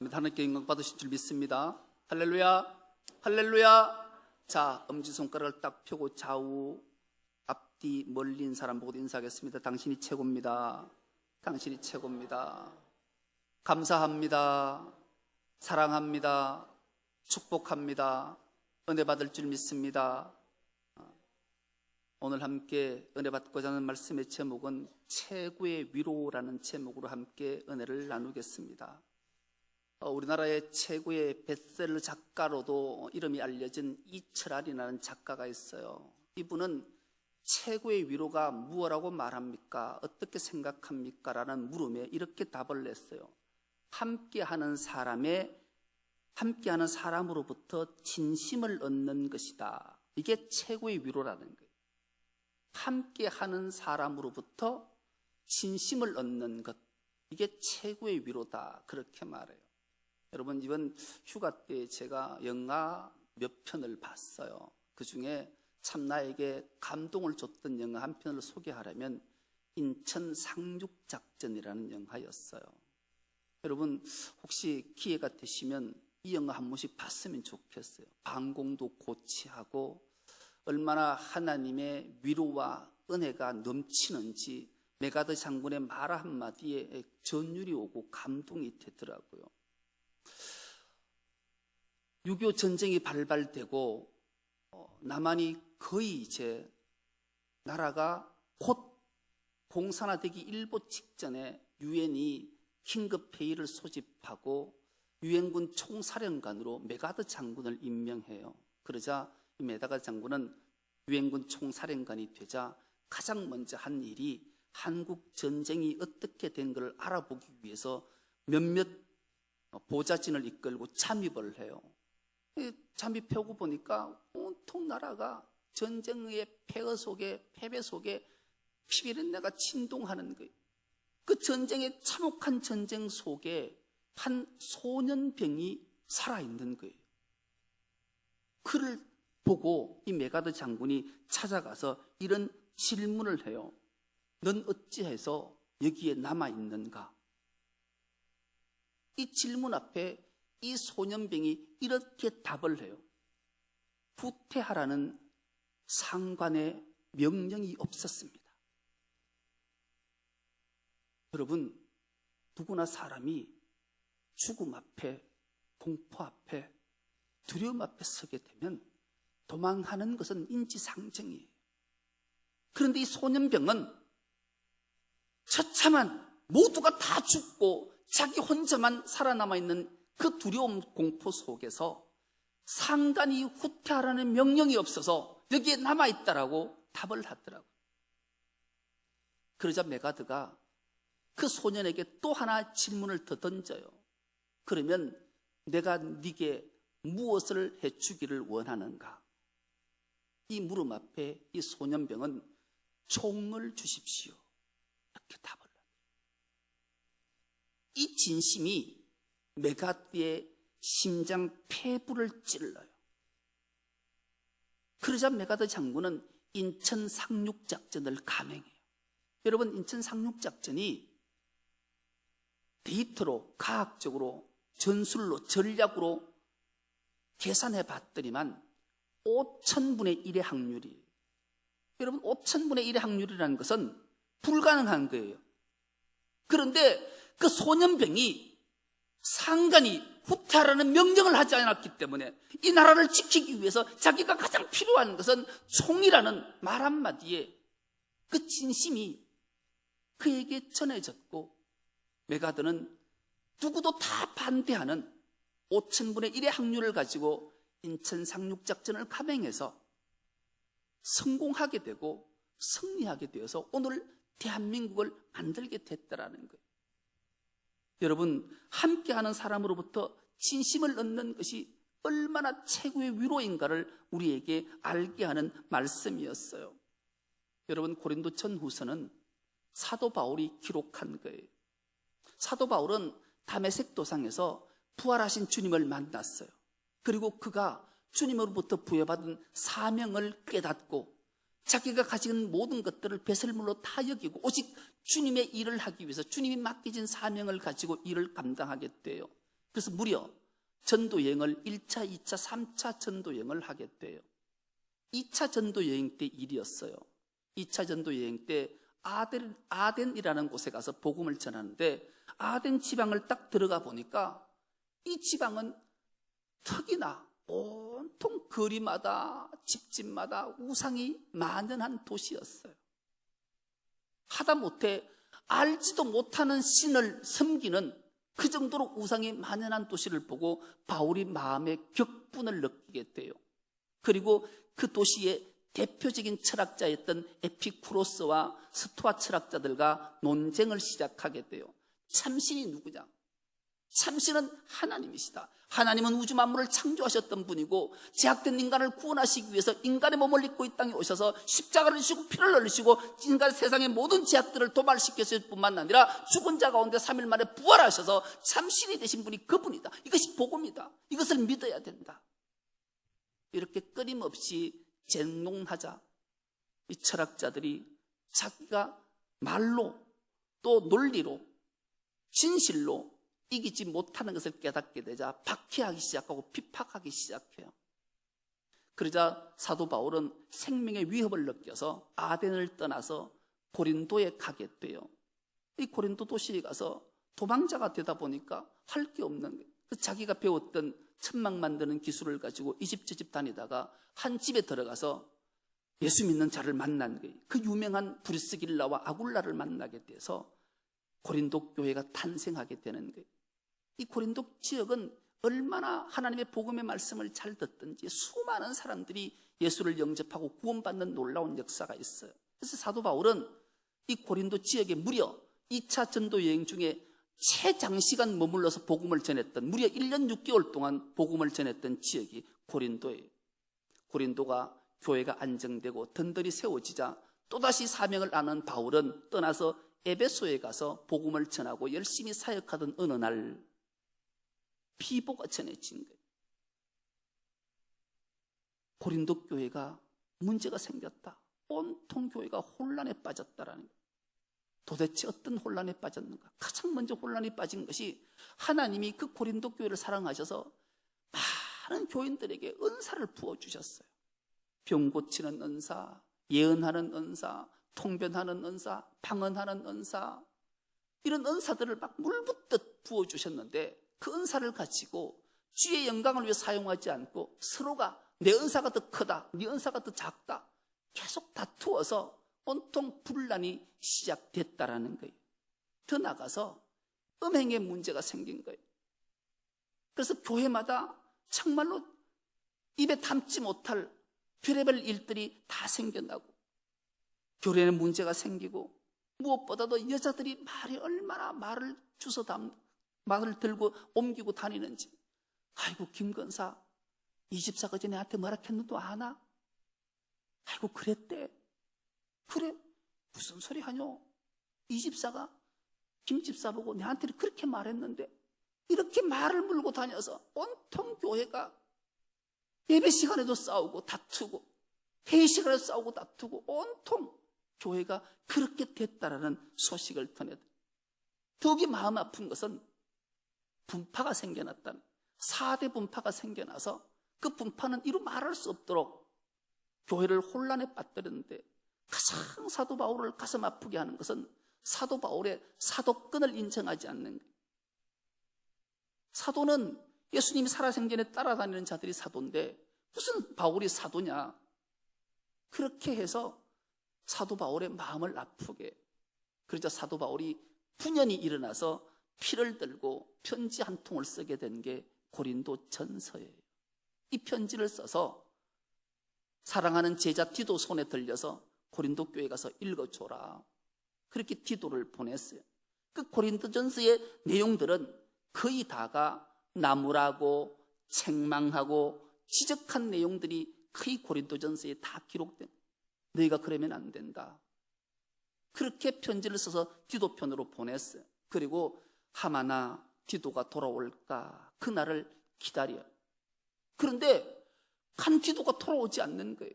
하나님께 영광 받으실 줄 믿습니다. 할렐루야, 할렐루야. 자, 엄지손가락을 딱 펴고 좌우 앞뒤 멀리 있는 사람 보고 인사하겠습니다. 당신이 최고입니다. 당신이 최고입니다. 감사합니다. 사랑합니다. 축복합니다. 은혜 받을 줄 믿습니다. 오늘 함께 은혜 받고자 하는 말씀의 제목은 최고의 위로라는 제목으로 함께 은혜를 나누겠습니다. 우리나라의 최고의 베스트셀러 작가로도 이름이 알려진 이철환이라는 작가가 있어요. 이분은 최고의 위로가 무엇라고 말합니까? 어떻게 생각합니까? 라는 물음에 이렇게 답을 냈어요. 함께하는 사람으로부터 진심을 얻는 것이다. 이게 최고의 위로라는 거예요. 함께하는 사람으로부터 진심을 얻는 것, 이게 최고의 위로다. 그렇게 말해요. 여러분, 이번 휴가 때 제가 영화 몇 편을 봤어요. 그 중에 참 나에게 감동을 줬던 영화 한 편을 소개하려면 인천 상륙작전이라는 영화였어요. 여러분, 혹시 기회가 되시면 이 영화 한 번씩 봤으면 좋겠어요. 방공도 고치하고 얼마나 하나님의 위로와 은혜가 넘치는지 메가드 장군의 말 한마디에 전율이 오고 감동이 되더라고요. 6.25 전쟁이 발발되고 남한이 거의 이제 나라가 곧 공산화되기 일보 직전에 유엔이 긴급회의를 소집하고 유엔군 총사령관으로 메가드 장군을 임명해요. 그러자 이 메가드 장군은 유엔군 총사령관이 되자 가장 먼저 한 일이 한국 전쟁이 어떻게 된 걸 알아보기 위해서 몇몇 보좌진을 이끌고 잠입을 해요. 잠입해오고 보니까 온통 나라가 전쟁의 폐허 속에, 패배 속에 피비린내가 진동하는 거예요. 그 전쟁의 참혹한 전쟁 속에 한 소년병이 살아있는 거예요. 그를 보고 이 메가드 장군이 찾아가서 이런 질문을 해요. 넌 어찌해서 여기에 남아있는가? 이 질문 앞에 이 소년병이 이렇게 답을 해요. 후퇴하라는 상관의 명령이 없었습니다. 여러분, 누구나 사람이 죽음 앞에, 공포 앞에, 두려움 앞에 서게 되면 도망하는 것은 인지상정이에요. 그런데 이 소년병은 처참한 모두가 다 죽고 자기 혼자만 살아남아 있는 그 두려움 공포 속에서 상관이 후퇴하라는 명령이 없어서 여기에 남아있다라고 답을 하더라고요. 그러자 메가드가 그 소년에게 또 하나 질문을 더 던져요. 그러면 내가 네게 무엇을 해주기를 원하는가? 이 물음 앞에 이 소년병은 총을 주십시오. 이렇게 답을 합니다. 이 진심이 메가드의 심장 폐부를 찔러요. 그러자 메가드 장군은 인천 상륙작전을 감행해요. 여러분, 인천 상륙작전이 데이터로, 과학적으로, 전술로, 전략으로 계산해 봤더니만 5,000분의 1의 확률이에요. 여러분, 5,000분의 1의 확률이라는 것은 불가능한 거예요. 그런데 그 소년병이 상관이 후퇴하라는 명령을 하지 않았기 때문에 이 나라를 지키기 위해서 자기가 가장 필요한 것은 총이라는 말 한마디에 그 진심이 그에게 전해졌고, 메가드는 누구도 다 반대하는 5,000분의 1의 확률을 가지고 인천 상륙작전을 감행해서 성공하게 되고 승리하게 되어서 오늘 대한민국을 만들게 됐다라는 거예요. 여러분, 함께하는 사람으로부터 진심을 얻는 것이 얼마나 최고의 위로인가를 우리에게 알게 하는 말씀이었어요. 여러분, 고린도 전후서는 사도 바울이 기록한 거예요. 사도 바울은 다메섹 도상에서 부활하신 주님을 만났어요. 그리고 그가 주님으로부터 부여받은 사명을 깨닫고 자기가 가진 모든 것들을 배설물로 다 여기고 오직 주님의 일을 하기 위해서 주님이 맡기신 사명을 가지고 일을 감당하게 돼요. 그래서 무려 전도여행을 1차, 2차, 3차 전도여행을 하게 돼요. 2차 전도여행 때 일이었어요. 2차 전도여행 때 아덴이라는 곳에 가서 복음을 전하는데, 아덴 지방을 딱 들어가 보니까 이 지방은 특이나 온통 거리마다 집집마다 우상이 만연한 도시였어요. 하다못해 알지도 못하는 신을 섬기는 그 정도로 우상이 만연한 도시를 보고 바울이 마음의 격분을 느끼게 돼요. 그리고 그 도시의 대표적인 철학자였던 에피쿠로스와 스토아 철학자들과 논쟁을 시작하게 돼요. 참신이 누구냐? 참신은 하나님이시다. 하나님은 우주 만물을 창조하셨던 분이고, 제약된 인간을 구원하시기 위해서 인간의 몸을 입고 이 땅에 오셔서 십자가를 지시고 피를 흘리시고 인간 세상의 모든 제약들을 도말시켰을 뿐만 아니라 죽은 자 가운데 3일 만에 부활하셔서 참신이 되신 분이 그분이다. 이것이 복음이다. 이것을 믿어야 된다. 이렇게 끊임없이 쟁론하자 이 철학자들이 자기가 말로 또 논리로 진실로 이기지 못하는 것을 깨닫게 되자 박해하기 시작하고 비판하기 시작해요. 그러자 사도 바울은 생명의 위협을 느껴서 아덴을 떠나서 고린도에 가게 돼요. 이 고린도 도시에 가서 도망자가 되다 보니까 할 게 없는 거예요. 자기가 배웠던 천막 만드는 기술을 가지고 이 집 저 집 다니다가 한 집에 들어가서 예수 믿는 자를 만난 거예요. 그 유명한 브리스길라와 아굴라를 만나게 돼서 고린도 교회가 탄생하게 되는 거예요. 이 고린도 지역은 얼마나 하나님의 복음의 말씀을 잘 듣든지 수많은 사람들이 예수를 영접하고 구원받는 놀라운 역사가 있어요. 그래서 사도 바울은 이 고린도 지역에 무려 2차 전도 여행 중에 최장시간 머물러서 복음을 전했던, 무려 1년 6개월 동안 복음을 전했던 지역이 고린도예요. 고린도가 교회가 안정되고 든든히 세워지자 또다시 사명을 아는 바울은 떠나서 에베소에 가서 복음을 전하고 열심히 사역하던 어느 날 비보가 전해진 거예요. 고린도 교회가 문제가 생겼다. 온통 교회가 혼란에 빠졌다라는 거예요. 도대체 어떤 혼란에 빠졌는가? 가장 먼저 혼란에 빠진 것이 하나님이 그 고린도 교회를 사랑하셔서 많은 교인들에게 은사를 부어주셨어요. 병 고치는 은사, 예언하는 은사, 통변하는 은사, 방언하는 은사, 이런 은사들을 막 물붓듯 부어주셨는데 그 은사를 가지고 주의 영광을 위해 사용하지 않고 서로가 내 은사가 더 크다, 네 은사가 더 작다 계속 다투어서 온통 분란이 시작됐다라는 거예요. 더 나가서 음행의 문제가 생긴 거예요. 그래서 교회마다 정말로 입에 담지 못할 별의별 일들이 다 생겨나고 교련의 문제가 생기고, 무엇보다도 여자들이 말이 얼마나 말을 말을 들고 옮기고 다니는지. 아이고 김건사 이 집사가 전에 나한테 뭐라 했는도 아나? 아이고 그랬대. 그래 무슨 소리 하뇨? 이 집사가 김 집사 보고 내한테 그렇게 말했는데, 이렇게 말을 물고 다녀서 온통 교회가 예배 시간에도 싸우고 다투고 회의 시간에도 싸우고 다투고 온통 교회가 그렇게 됐다라는 소식을 전해요. 더욱이 마음 아픈 것은 분파가 생겨났다는, 4대 분파가 생겨나서 그 분파는 이루 말할 수 없도록 교회를 혼란에 빠뜨렸는데, 가장 사도 바울을 가슴 아프게 하는 것은 사도 바울의 사도권을 인정하지 않는 거예요. 사도는 예수님이 살아생전에 따라다니는 자들이 사도인데 무슨 바울이 사도냐. 그렇게 해서 사도 바울의 마음을 아프게, 그러자 사도 바울이 분연이 일어나서 피를 들고 편지 한 통을 쓰게 된 게 고린도 전서예요. 이 편지를 써서 사랑하는 제자 디도 손에 들려서 고린도 교회 가서 읽어줘라, 그렇게 디도를 보냈어요. 그 고린도 전서의 내용들은 거의 다가 나무라고 책망하고 지적한 내용들이 거의 고린도 전서에 다 기록된, 너희가 그러면 안 된다, 그렇게 편지를 써서 디도 편으로 보냈어요. 그리고 하마나 디도가 돌아올까 그날을 기다려요. 그런데 간 디도가 돌아오지 않는 거예요.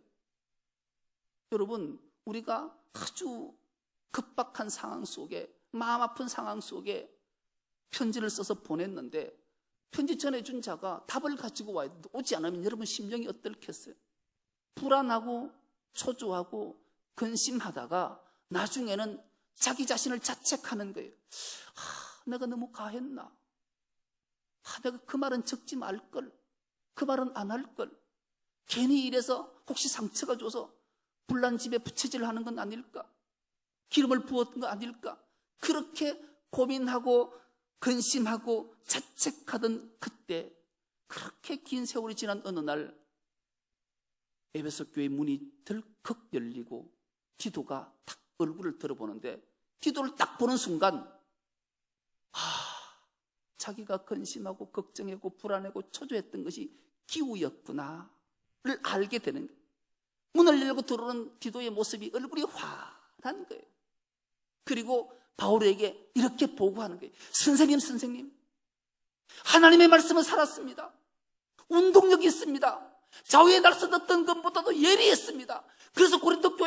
여러분, 우리가 아주 급박한 상황 속에, 마음 아픈 상황 속에 편지를 써서 보냈는데 편지 전해준 자가 답을 가지고 와야 돼. 오지 않으면 여러분 심정이 어떻겠어요? 불안하고 초조하고 근심하다가 나중에는 자기 자신을 자책하는 거예요. 내가 너무 과했나? 내가 그 말은 적지 말걸. 그 말은 안 할걸. 괜히 이래서 혹시 상처가 줘서 불난 집에 부채질 하는 건 아닐까? 기름을 부었던 거 아닐까? 그렇게 고민하고 근심하고 자책하던 그때, 그렇게 긴 세월이 지난 어느 날 에베소 교회 문이 덜컥 열리고 디도가 딱 얼굴을 들어보는데, 디도를 딱 보는 순간 자기가 근심하고 걱정하고 불안하고 초조했던 것이 기우였구나를 알게 되는 거예요. 문을 열고 들어오는 디도의 모습이 얼굴이 환한 거예요. 그리고 바울에게 이렇게 보고하는 거예요. 선생님, 하나님의 말씀은 살았습니다. 운동력이 있습니다. 좌우에 날서던 것보다도 예리했습니다. 그래서 고린도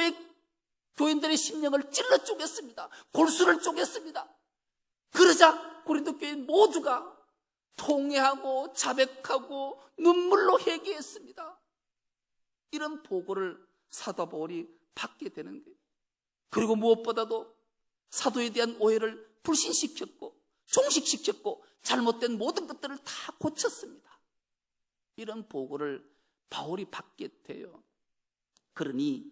교인들의 심령을 찔러 쪼갰습니다. 골수를 쪼갰습니다. 그러자 고린도 교인 모두가 통회하고 자백하고 눈물로 회개했습니다. 이런 보고를 사도 바울이 받게 되는 거예요. 그리고 무엇보다도 사도에 대한 오해를 불신시켰고 종식시켰고 잘못된 모든 것들을 다 고쳤습니다. 이런 보고를 바울이 받게 돼요. 그러니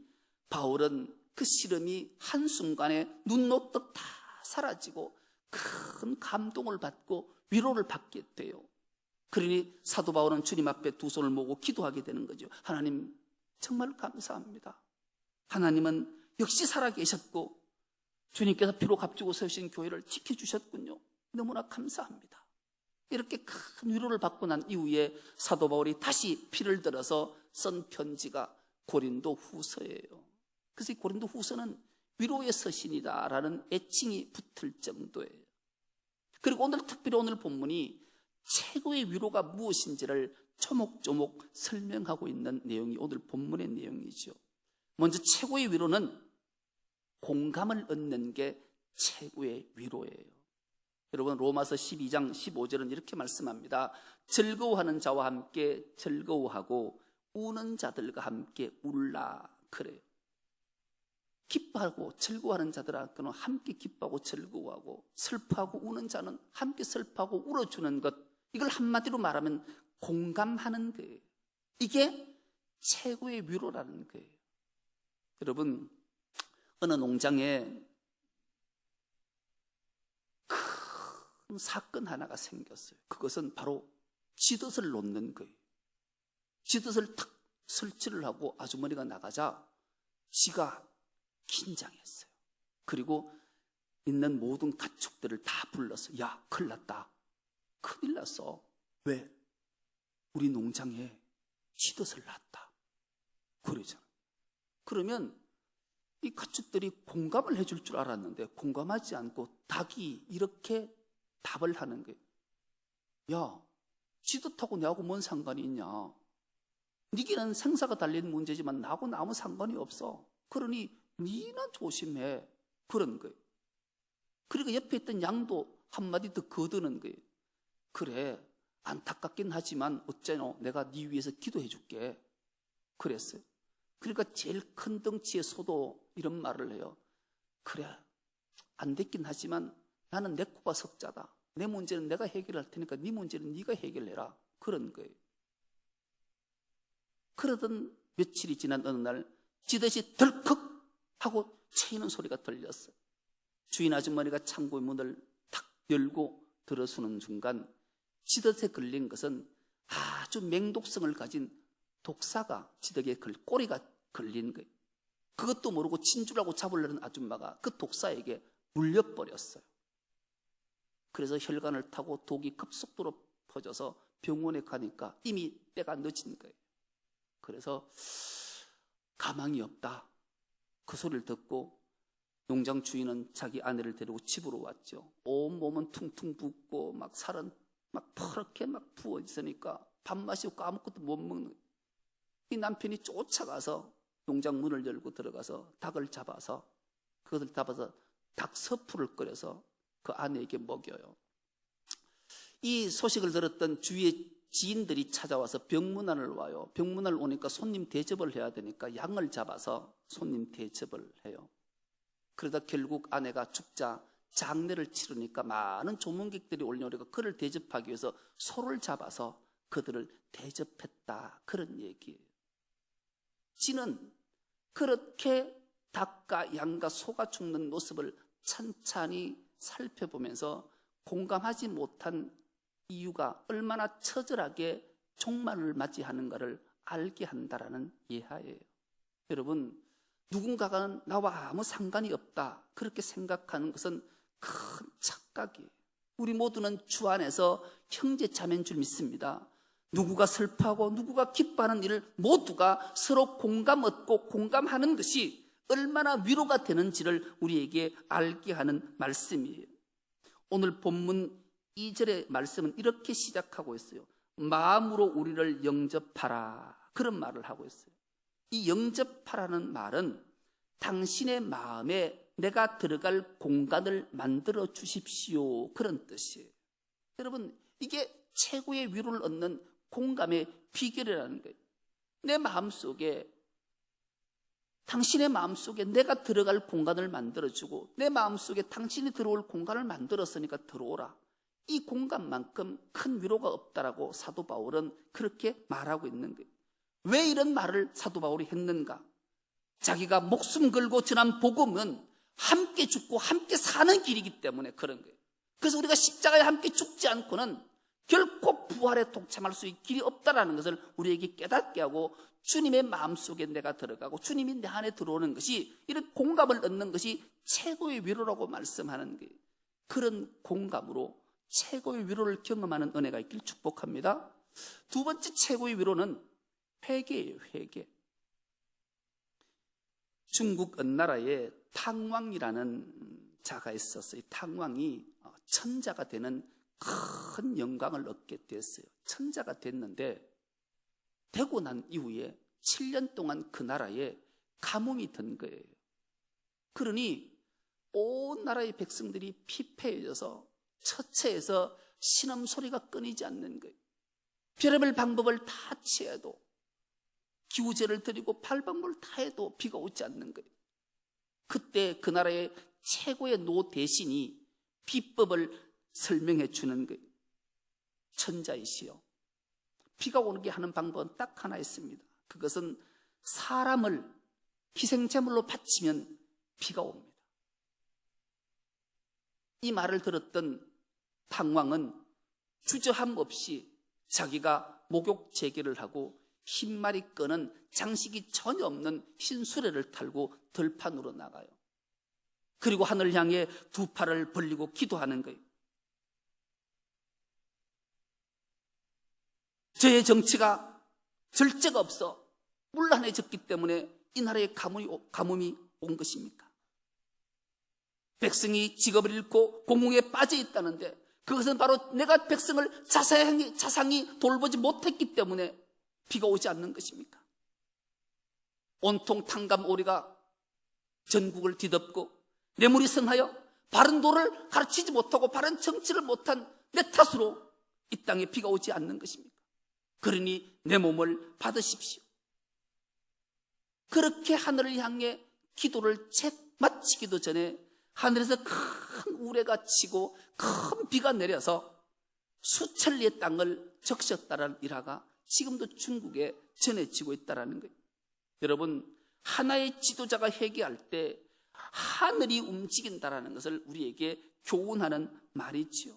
바울은 그 시름이 한순간에 눈 녹듯 다 사라지고 큰 감동을 받고 위로를 받게 돼요. 그러니 사도 바울은 주님 앞에 두 손을 모으고 기도하게 되는 거죠. 하나님, 정말 감사합니다. 하나님은 역시 살아계셨고 주님께서 피로 값주고 세우신 교회를 지켜주셨군요. 너무나 감사합니다. 이렇게 큰 위로를 받고 난 이후에 사도 바울이 다시 피를 들어서 쓴 편지가 고린도 후서예요. 그래서 이 고린도 후서는 위로의 서신이다라는 애칭이 붙을 정도예요. 그리고 특별히 오늘 본문이 최고의 위로가 무엇인지를 조목조목 설명하고 있는 내용이 오늘 본문의 내용이죠. 먼저 최고의 위로는 공감을 얻는 게 최고의 위로예요. 여러분, 로마서 12장 15절은 이렇게 말씀합니다. 즐거워하는 자와 함께 즐거워하고 우는 자들과 함께 울라 그래요. 기뻐하고 즐거워하는 자들하고는 함께 기뻐하고 즐거워하고, 슬퍼하고 우는 자는 함께 슬퍼하고 울어주는 것, 이걸 한마디로 말하면 공감하는 거예요. 이게 최고의 위로라는 거예요. 여러분, 어느 농장에 큰 사건 하나가 생겼어요. 그것은 바로 쥐덫을 놓는 거예요. 쥐덫을 탁 설치를 하고 아주머니가 나가자 쥐가 긴장했어요. 그리고 있는 모든 가축들을 다 불러서, 야, 큰일 났다. 큰일 났어. 왜? 우리 농장에 쥐덫을 놨다. 그러잖아. 그러면 이 가축들이 공감을 해줄 줄 알았는데 공감하지 않고 닭이 이렇게 답을 하는 거예요. 야, 쥐덫하고 나하고 뭔 상관이 있냐? 니기는 생사가 달린 문제지만 나하고는 아무 상관이 없어. 그러니 니나 조심해. 그런 거예요. 그리고 옆에 있던 양도 한마디 더 거드는 거예요. 그래, 안타깝긴 하지만 어째노, 내가 니 위해서 기도해 줄게. 그랬어요. 그러니까 제일 큰 덩치의 소도 이런 말을 해요. 그래, 안 됐긴 하지만 나는 내 코가 석자다. 내 문제는 내가 해결할 테니까 네 문제는 네가 해결해라. 그런 거예요. 그러던 며칠이 지난 어느 날 쥐덫이 덜컥 하고 채이는 소리가 들렸어요. 주인 아주머니가 창고의 문을 탁 열고 들어서는 순간 쥐덫에 걸린 것은 아주 맹독성을 가진 독사가 쥐덫에 꼬리가 걸린 거예요. 그것도 모르고 진주라고 잡으려는 아줌마가 그 독사에게 물려버렸어요. 그래서 혈관을 타고 독이 급속도로 퍼져서 병원에 가니까 이미 때가 늦은 거예요. 그래서 가망이 없다. 그 소리를 듣고 농장 주인은 자기 아내를 데리고 집으로 왔죠. 온 몸은 퉁퉁 붓고 막 살은 막 퍼렇게 막 부어 있으니까 밥맛이 없고 아무것도 못 먹는. 이 남편이 쫓아가서 농장 문을 열고 들어가서 닭을 잡아서 그것을 잡아서 닭 서프를 끓여서 그 아내에게 먹여요. 이 소식을 들었던 주위의 지인들이 찾아와서 병문안을 와요. 병문안을 오니까 손님 대접을 해야 되니까 양을 잡아서 손님 대접을 해요. 그러다 결국 아내가 죽자 장례를 치르니까 많은 조문객들이 올려오니까 그를 대접하기 위해서 소를 잡아서 그들을 대접했다. 그런 얘기예요. 지는 그렇게 닭과 양과 소가 죽는 모습을 찬찬히 살펴보면서 공감하지 못한 이유가 얼마나 처절하게 종말을 맞이하는가를 알게 한다라는 예하예요. 여러분, 누군가가 나와 아무 상관이 없다 그렇게 생각하는 것은 큰 착각이에요. 우리 모두는 주 안에서 형제 자매인 줄 믿습니다. 누구가 슬퍼하고 누구가 기뻐하는 일을 모두가 서로 공감 얻고 공감하는 것이 얼마나 위로가 되는지를 우리에게 알게 하는 말씀이에요. 오늘 본문 2절의 말씀은 이렇게 시작하고 있어요. 마음으로 우리를 영접하라. 그런 말을 하고 있어요. 이 영접하라는 말은 당신의 마음에 내가 들어갈 공간을 만들어 주십시오. 그런 뜻이에요. 여러분, 이게 최고의 위로를 얻는 공감의 비결이라는 거예요. 내 마음속에, 당신의 마음속에 내가 들어갈 공간을 만들어주고 내 마음속에 당신이 들어올 공간을 만들었으니까 들어오라. 이 공간만큼 큰 위로가 없다라고 사도 바울은 그렇게 말하고 있는 거예요. 왜 이런 말을 사도 바울이 했는가? 자기가 목숨 걸고 전한 복음은 함께 죽고 함께 사는 길이기 때문에 그런 거예요. 그래서 우리가 십자가에 함께 죽지 않고는 결코 부활에 동참할 수 있는 길이 없다라는 것을 우리에게 깨닫게 하고 주님의 마음속에 내가 들어가고 주님이 내 안에 들어오는 것이 이런 공감을 얻는 것이 최고의 위로라고 말씀하는 거예요. 그런 공감으로 최고의 위로를 경험하는 은혜가 있길 축복합니다. 두 번째 최고의 위로는 회개예요. 회개. 중국 어느 나라에 탕왕이라는 자가 있었어요. 탕왕이 천자가 되는 큰 영광을 얻게 됐어요. 천자가 됐는데 되고 난 이후에 7년 동안 그 나라에 가뭄이 든 거예요. 그러니 온 나라의 백성들이 피폐해져서 처체해서 신음 소리가 끊이지 않는 거예요. 별의별 방법을 다 취해도, 기우제를 드리고 팔방법을 다 해도 비가 오지 않는 거예요. 그때 그 나라의 최고의 노 대신이 비법을 설명해 주는 거예요. 천자이시여, 비가 오게 하는 방법은 딱 하나 있습니다. 그것은 사람을 희생제물로 바치면 비가 옵니다. 이 말을 들었던 탕왕은 주저함 없이 자기가 목욕 재개를 하고 흰말이 끄는 장식이 전혀 없는 흰 수레를 탈고 들판으로 나가요. 그리고 하늘을 향해 두 팔을 벌리고 기도하는 거예요. 저의 정치가 절제가 없어 문란해졌기 때문에 이 나라에 가뭄이 온 것입니까? 백성이 직업을 잃고 공공에 빠져 있다는데 그것은 바로 내가 백성을 자상히 돌보지 못했기 때문에 비가 오지 않는 것입니까? 온통 탕감오리가 전국을 뒤덮고 뇌물이 성하여 바른 도를 가르치지 못하고 바른 정치를 못한 내 탓으로 이 땅에 비가 오지 않는 것입니까? 그러니 내 몸을 받으십시오. 그렇게 하늘을 향해 기도를 채 마치기도 전에 하늘에서 큰 우레가 치고 큰 비가 내려서 수천리의 땅을 적셨다라는 일화가 지금도 중국에 전해지고 있다는 거예요. 여러분, 하나의 지도자가 회개할 때 하늘이 움직인다는 것을 우리에게 교훈하는 말이지요.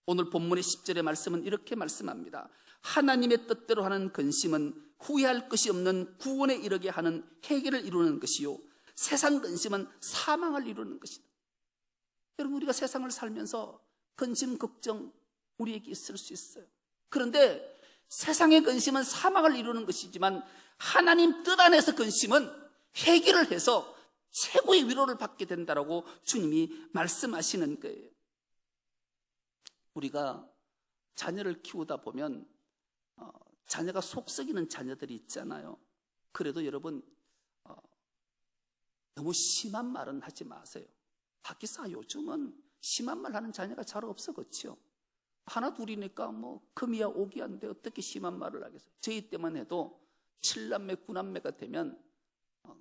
오늘 본문의 10절의 말씀은 이렇게 말씀합니다. 하나님의 뜻대로 하는 근심은 후회할 것이 없는 구원에 이르게 하는 회개를 이루는 것이요, 세상 근심은 사망을 이루는 것이다. 여러분, 우리가 세상을 살면서 근심, 걱정 우리에게 있을 수 있어요. 그런데 세상의 근심은 사망을 이루는 것이지만 하나님 뜻 안에서 근심은 회개를 해서 최고의 위로를 받게 된다라고 주님이 말씀하시는 거예요. 우리가 자녀를 키우다 보면 자녀가 속썩이는 자녀들이 있잖아요. 그래도 여러분, 너무 심한 말은 하지 마세요. 하기사 요즘은 심한 말 하는 자녀가 잘 없어, 그렇죠? 하나 둘이니까 뭐 금이야 오기야인데 어떻게 심한 말을 하겠어요. 저희 때만 해도 7남매 9남매가 되면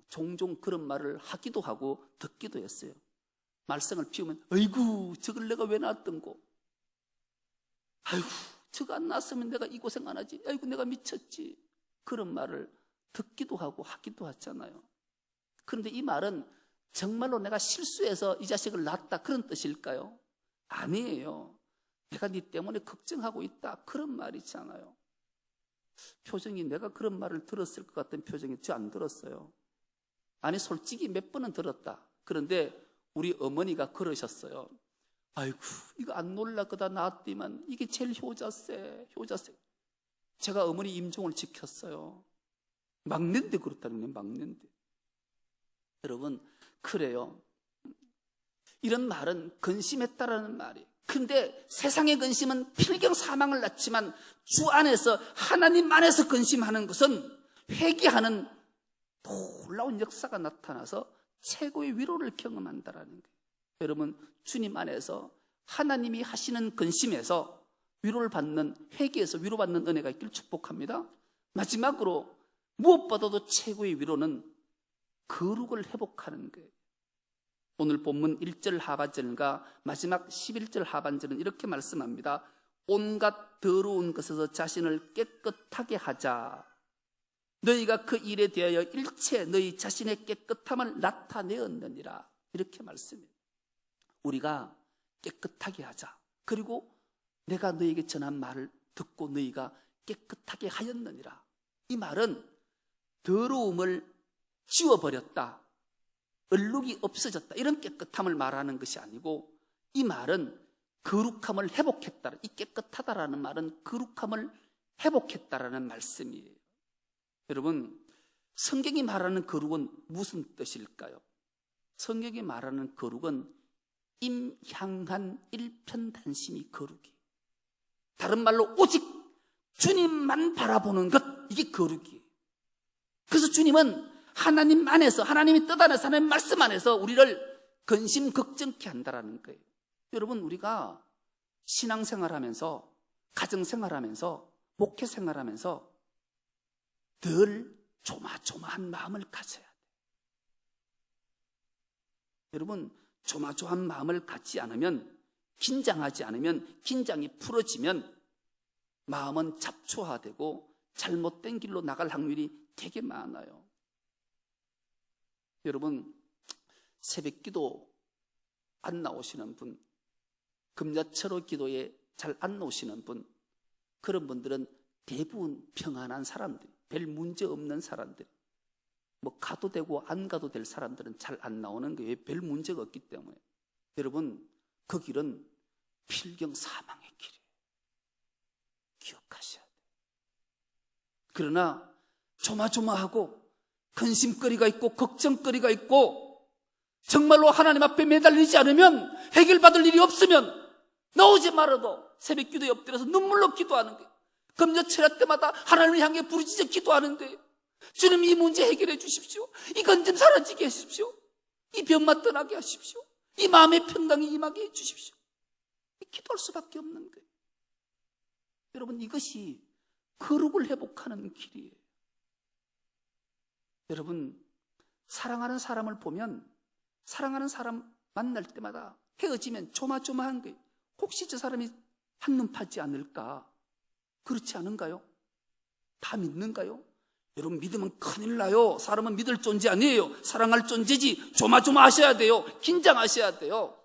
종종 그런 말을 하기도 하고 듣기도 했어요. 말썽을 피우면 아이고 저걸 내가 왜 낳았던고, 아이고 저거 안 낳았으면 내가 이 고생 안 하지, 아이고 내가 미쳤지, 그런 말을 듣기도 하고 하기도 하잖아요. 그런데 이 말은 정말로 내가 실수해서 이 자식을 낳았다 그런 뜻일까요? 아니에요. 내가 네 때문에 걱정하고 있다 그런 말이잖아요. 표정이 내가 그런 말을 들었을 것 같은 표정이 저 안 들었어요. 아니 솔직히 몇 번은 들었다. 그런데 우리 어머니가 그러셨어요. 아이고 이거 안 놀라 그다 낳았디만 이게 제일 효자세. 제가 어머니 임종을 지켰어요. 막내인데 그렇다는 거예요. 막내인데. 여러분 그래요. 이런 말은 근심했다라는 말이에요. 근데 세상의 근심은 필경 사망을 낳지만 주 안에서 하나님 안에서 근심하는 것은 회개하는 놀라운 역사가 나타나서 최고의 위로를 경험한다라는 거예요. 여러분 주님 안에서 하나님이 하시는 근심에서 위로를 받는, 회개에서 위로받는 은혜가 있길 축복합니다. 마지막으로 무엇보다도 최고의 위로는 거룩을 회복하는 거예요. 오늘 본문 1절 하반절과 마지막 11절 하반절은 이렇게 말씀합니다. 온갖 더러운 것에서 자신을 깨끗하게 하자. 너희가 그 일에 대하여 일체 너희 자신의 깨끗함을 나타내었느니라. 이렇게 말씀해요. 우리가 깨끗하게 하자. 그리고 내가 너희에게 전한 말을 듣고 너희가 깨끗하게 하였느니라. 이 말은 더러움을 지워버렸다, 얼룩이 없어졌다, 이런 깨끗함을 말하는 것이 아니고, 이 말은 거룩함을 회복했다. 이 깨끗하다라는 말은 거룩함을 회복했다라는 말씀이에요. 여러분 성경이 말하는 거룩은 무슨 뜻일까요? 성경이 말하는 거룩은 임향한 일편단심이 거룩이에요. 다른 말로 오직 주님만 바라보는 것, 이게 거룩이에요. 그래서 주님은 하나님 안에서, 하나님의 뜻 안에서, 하나님 말씀 안에서 우리를 근심 걱정케 한다라는 거예요. 여러분 우리가 신앙생활하면서, 가정생활하면서, 목회생활하면서 늘 조마조마한 마음을 가져야 돼요. 여러분 조마조마한 마음을 갖지 않으면, 긴장하지 않으면, 긴장이 풀어지면 마음은 잡초화되고 잘못된 길로 나갈 확률이 되게 많아요. 여러분 새벽기도 안 나오시는 분, 금야철호 기도에 잘 안 나오시는 분, 그런 분들은 대부분 평안한 사람들, 별 문제 없는 사람들, 뭐 가도 되고 안 가도 될 사람들은 잘 안 나오는 거예요. 별 문제가 없기 때문에. 여러분 그 길은 필경 사망의 길이에요. 기억하셔야 돼요. 그러나 조마조마하고 근심거리가 있고 걱정거리가 있고 정말로 하나님 앞에 매달리지 않으면, 해결받을 일이 없으면 나오지 말아도 새벽 기도에 엎드려서 눈물로 기도하는 거예요. 금요철야 때마다 하나님을 향해 부르짖어 기도하는 거예요. 주님 이 문제 해결해 주십시오. 이건 좀 사라지게 하십시오. 이 병만 떠나게 하십시오. 이 마음의 평강이 임하게 해 주십시오. 기도할 수밖에 없는 거예요. 여러분 이것이 거룩을 회복하는 길이에요. 여러분 사랑하는 사람을 보면, 사랑하는 사람 만날 때마다 헤어지면 조마조마한 거예요. 혹시 저 사람이 한눈 파지 않을까? 그렇지 않은가요? 다 믿는가요? 여러분 믿으면 큰일 나요. 사람은 믿을 존재 아니에요. 사랑할 존재지. 조마조마하셔야 돼요. 긴장하셔야 돼요.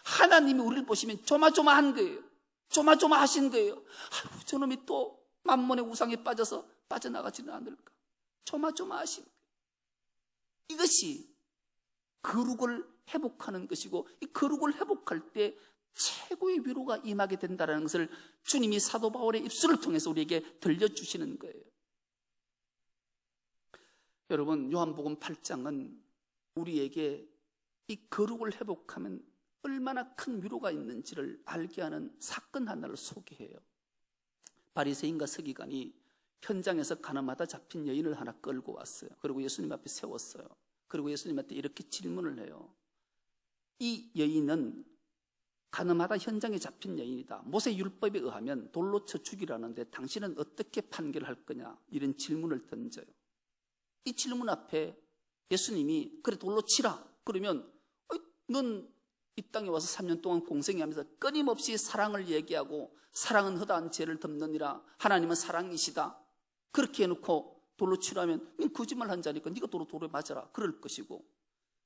하나님이 우리를 보시면 조마조마한 거예요. 조마조마하신 거예요. 아이고 저놈이 또 만몬의 우상에 빠져서 빠져나가지는 않을까? 조마조마하신 거예요. 이것이 거룩을 회복하는 것이고, 이 거룩을 회복할 때 최고의 위로가 임하게 된다는 것을 주님이 사도 바울의 입술을 통해서 우리에게 들려주시는 거예요. 여러분 요한복음 8장은 우리에게 이 거룩을 회복하면 얼마나 큰 위로가 있는지를 알게 하는 사건 하나를 소개해요. 바리새인과 서기관이 현장에서 가늠하다 잡힌 여인을 하나 끌고 왔어요. 그리고 예수님 앞에 세웠어요. 그리고 예수님한테 이렇게 질문을 해요. 이 여인은 가늠하다 현장에 잡힌 여인이다. 모세 율법에 의하면 돌로 쳐 죽이라는데 당신은 어떻게 판결할 거냐? 이런 질문을 던져요. 이 질문 앞에 예수님이 그래 돌로 치라. 그러면 넌 이 땅에 와서 3년 동안 공생하면서 끊임없이 사랑을 얘기하고 사랑은 허다한 죄를 덮느니라. 하나님은 사랑이시다. 그렇게 해놓고 돌로 치라면 니 거짓말 한 자니까 네가 돌에 맞아라. 그럴 것이고,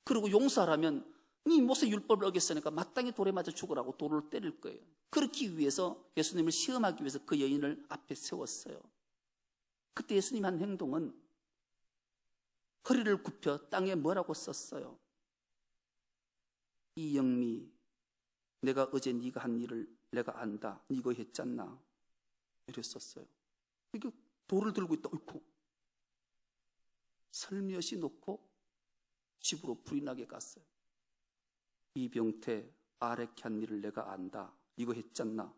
그리고 용서하라면 니 모세 율법을 어겼으니까 마땅히 돌에 맞아 죽으라고 돌을 때릴 거예요. 그렇기 위해서 예수님을 시험하기 위해서 그 여인을 앞에 세웠어요. 그때 예수님 한 행동은 허리를 굽혀 땅에 뭐라고 썼어요? 이 영미, 내가 어제 네가 한 일을 내가 안다. 네가 했잖나. 이랬었어요. 이게 돌을 들고 있다. 어이쿠. 설며시 놓고 집으로 불이 나게 갔어요. 이 병태 아렉히 한 일을 내가 안다. 이거 했잖나.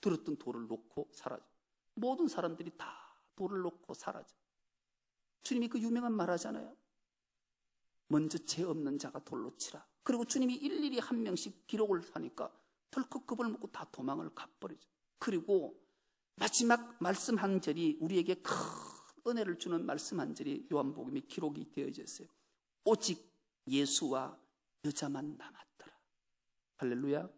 들었던 돌을 놓고 사라져. 모든 사람들이 다 돌을 놓고 사라져. 주님이 그 유명한 말 하잖아요. 먼저 죄 없는 자가 돌로 치라. 그리고 주님이 일일이 한 명씩 기록을 하니까 덜컥 겁을 먹고 다 도망을 가버리죠. 그리고 마지막 말씀 한 절이 우리에게 큰 은혜를 주는 말씀 한 절이 요한복음에 기록이 되어져 있어요. 오직 예수와 여자만 남았더라. 할렐루야.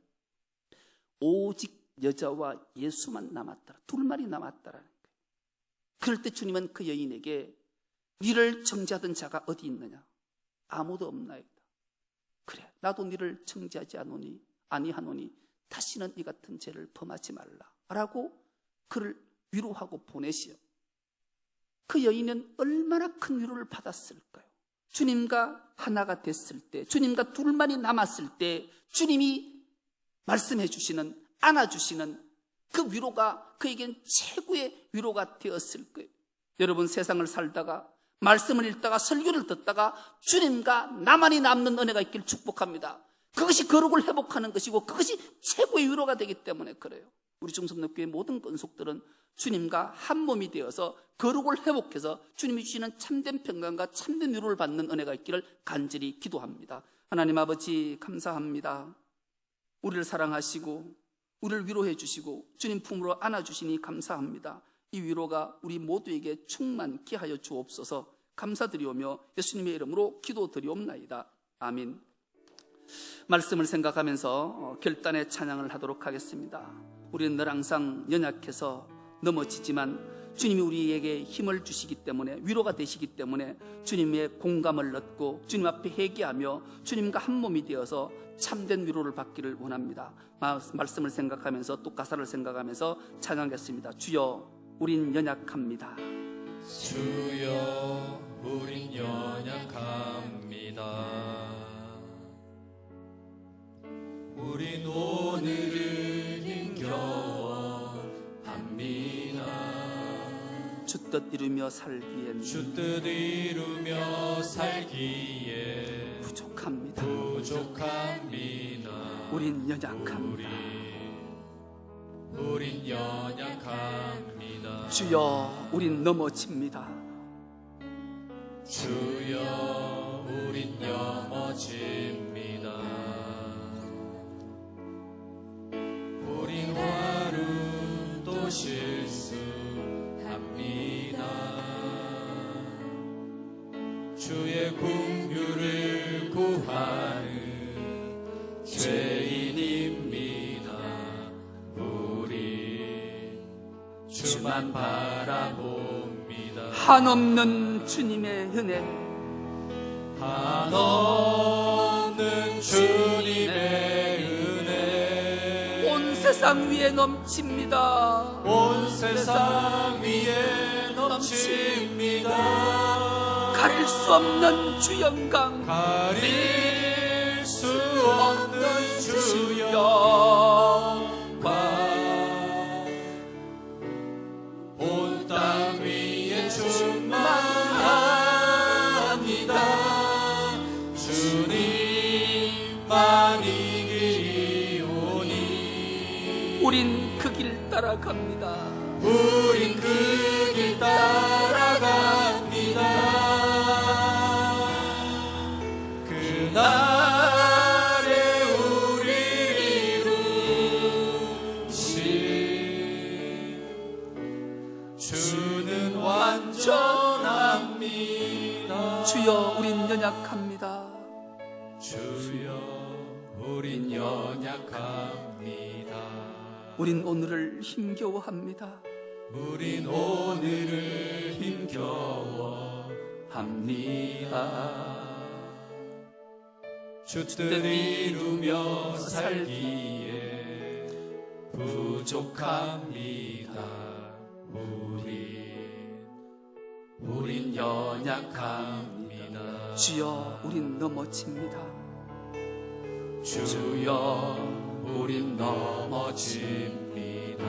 오직 여자와 예수만 남았더라. 둘만이 남았더라는 거예요. 그럴 때 주님은 그 여인에게 니를 정죄하던 자가 어디 있느냐? 아무도 없나이다. 그래, 나도 니를 정죄하지 아니하노니 다시는 이 같은 죄를 범하지 말라 라고 그를 위로하고 보내시오. 그 여인은 얼마나 큰 위로를 받았을까요? 주님과 하나가 됐을 때, 주님과 둘만이 남았을 때 주님이 말씀해 주시는, 안아주시는 그 위로가 그에겐 최고의 위로가 되었을 거예요. 여러분, 세상을 살다가 말씀을 읽다가 설교를 듣다가 주님과 나만이 남는 은혜가 있길 축복합니다. 그것이 거룩을 회복하는 것이고 그것이 최고의 위로가 되기 때문에 그래요. 우리 중성역교회 모든 건속들은 주님과 한 몸이 되어서 거룩을 회복해서 주님이 주시는 참된 평강과 참된 위로를 받는 은혜가 있기를 간절히 기도합니다. 하나님 아버지, 감사합니다. 우리를 사랑하시고 우리를 위로해 주시고 주님 품으로 안아주시니 감사합니다. 이 위로가 우리 모두에게 충만케 하여 주옵소서. 감사드리오며 예수님의 이름으로 기도드리옵나이다. 아멘. 말씀을 생각하면서 결단의 찬양을 하도록 하겠습니다. 우리는 늘 항상 연약해서 넘어지지만 주님이 우리에게 힘을 주시기 때문에, 위로가 되시기 때문에 주님의 공감을 얻고 주님 앞에 회개하며 주님과 한 몸이 되어서 참된 위로를 받기를 원합니다. 말씀을 생각하면서 또 가사를 생각하면서 찬양하겠습니다. 주여, 우린 연약합니다. 주여, 우린 연약합니다. 우린 오늘을 힘겨워합니다. 주 뜻 이루며 살기엔, 주 뜻 이루며 살기에 부족합니다. 우린 연약합니다. 우린 연약합니다. 주여, 우린 넘어집니다. 주여, 우린 넘어집니다. 우린 하루도 실수합니다. 주의 긍휼을 구하는 죄인입니다. 우리 주만 바라봅니다. 한없는 주님의 은혜, 한없는 주님의 은혜 온 세상 위에 넘칩니다. 온 세상 위에 넘칩니다. 가릴 수 없는 주 영광, 가릴 수 없는 주 영광 온 땅 위에 충만합니다. 주님만 이기오니 우린 그 길 따라갑니다. 우린 그 길 따라갑니다. 그날에 우리를 주는 완전합니다. 주여 우린 연약합니다. 주여 우린 연약합니다. 우린 오늘을 힘겨워합니다. 우린 오늘을 힘겨워합니다. 주 뜻 이루며 살기에 부족합니다. 우린 연약합니다. 주여 우린 넘어집니다. 주여 우린 넘어집니다.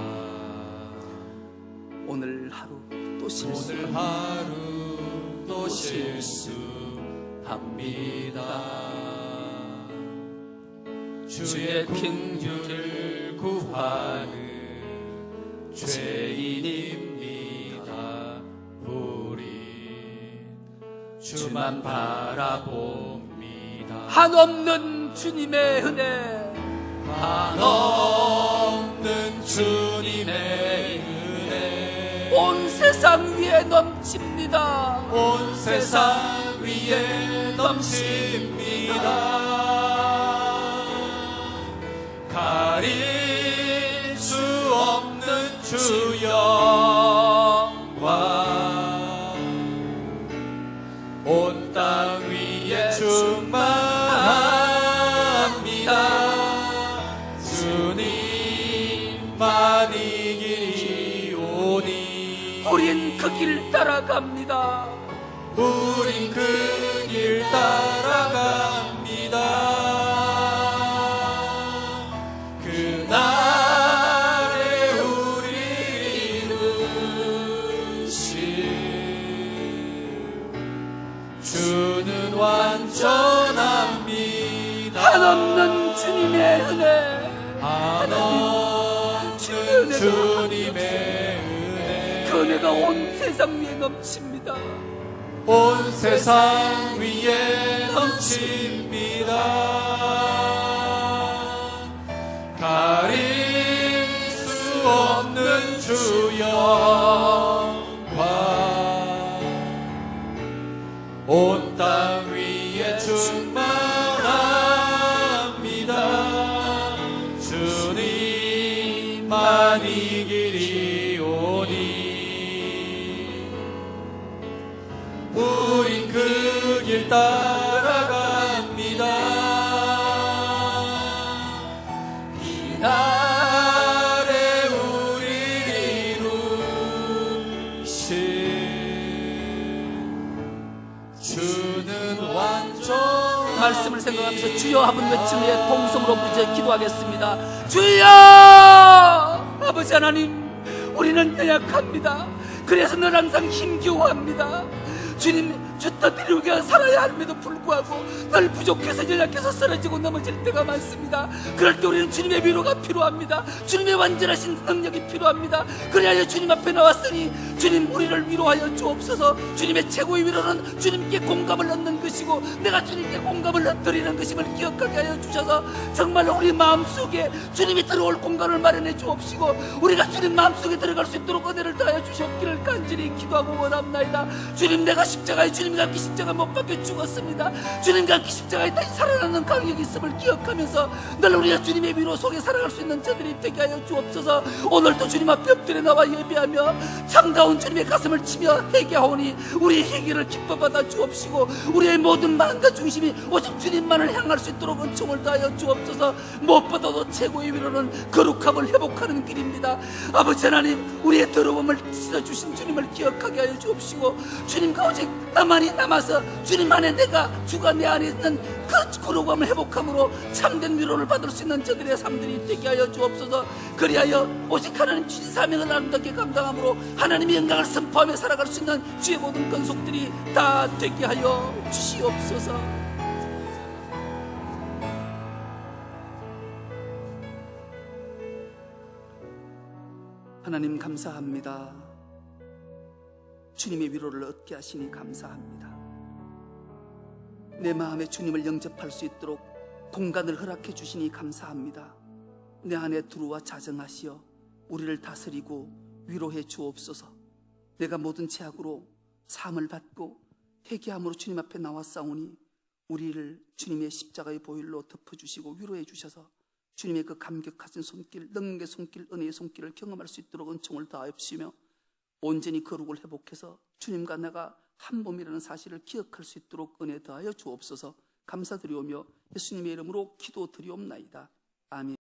오늘 하루 또 오늘 실수합니다. 하루 또 실수합니다. 주의 긍휼을 구하는 죄인입니다. 우리 주만 바라봅니다. 한없는 주님의 은혜, 한없는 주님의 은혜 온 세상 위에 넘칩니다. 온 세상 위에 넘칩니다. 가릴 수 없는 주 영광 온 땅 위에 충만합니다. 주님만 이기오니 우린 그 길 따라갑니다. 우린 그 길 따라갑니다. 그날에 우리 이루신 주는 완전합니다. 한없는 주님의 은혜, 한없는 주님의 은혜 그 은혜가 온 세상 위에 넘칩니다. 온 세상 위에 넘칩니다. 가릴 수 없는 주 영광 온 땅 위에 충만합니다. 주님만 이기리오니 우린 그 길 따라갑니다. 이날에 우리 이루신 주는 완전 말씀을 생각하면서 주여 한번 외친 후에 동성으로 부르짖어 기도하겠습니다. 주여! 아버지 하나님, 우리는 연약합니다. 그래서 늘 항상 힘겨워합니다. 주님, 주 뜻 이루게 살아야 함에도 불구하고 늘 부족해서 연약해서 쓰러지고 넘어질 때가 많습니다. 그럴 때 우리는 주님의 위로가 필요합니다. 주님의 완전하신 능력이 필요합니다. 그래야 주님 앞에 나왔으니 주님 우리를 위로하여 주옵소서. 주님의 최고의 위로는 주님께 공감을 얻는 것이고 내가 주님께 공감을 얻드리는 것임을 기억하게 하여 주셔서 정말로 우리 마음속에 주님이 들어올 공간을 마련해 주옵시고 우리가 주님 마음속에 들어갈 수 있도록 은혜를 다하여 주셨기를 간절히 기도하고 원합나이다. 주님, 내가 십자가에 주님과 함께 십자가 못 박혀 죽었습니다. 주님과 함께 십자가에 다시 살아나는 강력이 있음을 기억하면서 늘 우리가 주님의 위로 속에 살아갈 수 있는 저들이 되게 하여 주옵소서. 오늘도 주님 앞에 엎드려 나와 예배하며 참다운 주님의 가슴을 치며 회개하오니 우리의 회개를 기뻐받아 주옵시고 우리의 모든 마음과 중심이 오직 주님만을 향할 수 있도록 은총을 다하여 주옵소서. 무엇보다도 최고의 위로는 거룩함을 회복하는 길입니다. 아버지 하나님, 우리의 더러움을 씻어주신 주님을 기억하게 하여 주옵시고 주님과 오직 나만이 남아서 주님 안에 내가 주가 내 안에 있는 그 거룩함을 회복함으로 참된 위로를 받을 수 있는 저들의 삶들이 되게 하여 주옵소서. 그리하여 오직 하나님 주신 사명을 아름답게 감당함으로 하나님의 영광을 선포하며 살아갈 수 있는 주의 모든 건속들이 다 되게 하여 주시옵소서. 하나님 감사합니다. 주님의 위로를 얻게 하시니 감사합니다. 내 마음에 주님을 영접할 수 있도록 공간을 허락해 주시니 감사합니다. 내 안에 들어와 자정하시어 우리를 다스리고 위로해 주옵소서. 내가 모든 죄악으로 사함을 받고 회개함으로 주님 앞에 나왔사오니 우리를 주님의 십자가의 보혈로 덮어주시고 위로해 주셔서 주님의 그 감격하신 손길, 능력의 손길, 은혜의 손길을 경험할 수 있도록 은총을 다하옵시며 온전히 거룩을 회복해서 주님과 내가 한 몸이라는 사실을 기억할 수 있도록 은혜 더하여 주옵소서. 감사드리오며 예수님의 이름으로 기도드리옵나이다. 아멘.